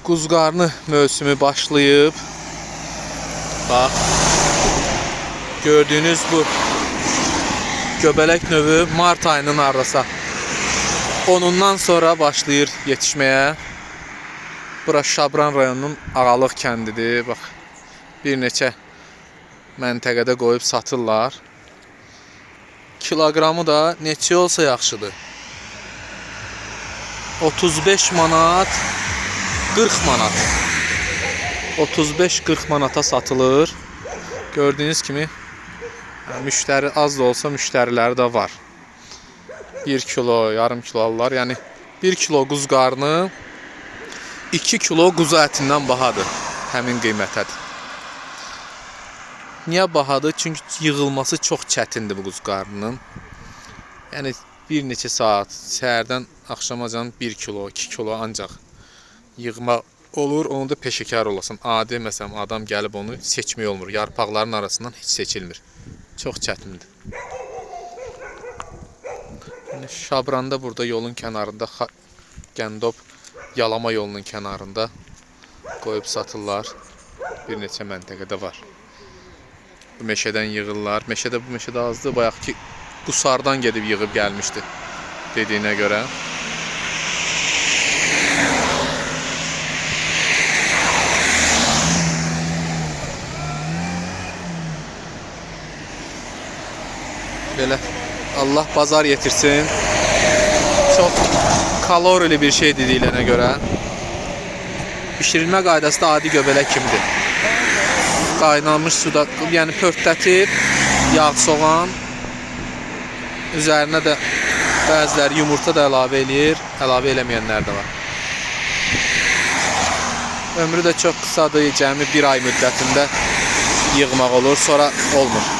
Quzqarını mövsümü başlayıb. Bax. Gördüyünüz bu göbələk növü mart ayının hardasa 10'undan sonra başlayır yetişməyə. Bura Şabran rayonunun Ağalıq kəndidir. Bax, bir neçə məntəqədə qoyub satırlar. Kiloqramı da neçə olsa yaxşıdır. 35 manat, 40 manat. 35-40 manata satılır. Gördüğünüz kimi müştəri az da olsa müştəriləri də var. 1 kilo, yarım kilo alırlar. Yəni 1 kilo quzqarını 2 kilo quzu ətindən bahadır. Həmin qiymətədir. Niyə bahadır? Çünki yığılması çox çətindir bu quzqarının. Yəni bir neçə saat, səhərdən axşamacan 1 kilo, 2 kilo ancaq yığma olur. Onu da peşəkar olasın. Adi məsələn adam gəlib onu seçmək olmur. Yarpaqların arasından heç seçilmir. Çox çətindir. Yəni Şabranda burada yolun kənarında, Gəndab yalama yolunun kənarında qoyub satırlar. Bir neçə məntəqədə var. Bu meşədən yığırlar. Meşədə bu meşədə azdır. Bayaq ki Qusardan gedib yığıb gəlmişdi dediyinə görə. Belə Allah bazar yetirsin. Çox kalorili bir şey dediyinə görə. Bişirilmə qaydası da adi göbələk kimidir. Qaynanmış suda, yəni pörtlətib, yağ, soğan, üzərinə də bəziləri yumurta da əlavə eləyir, əlavə eləməyənlər də var. Ömrü də çox qısadır, cəmi 1 ay müddətində yığmaq olur, sonra olmur.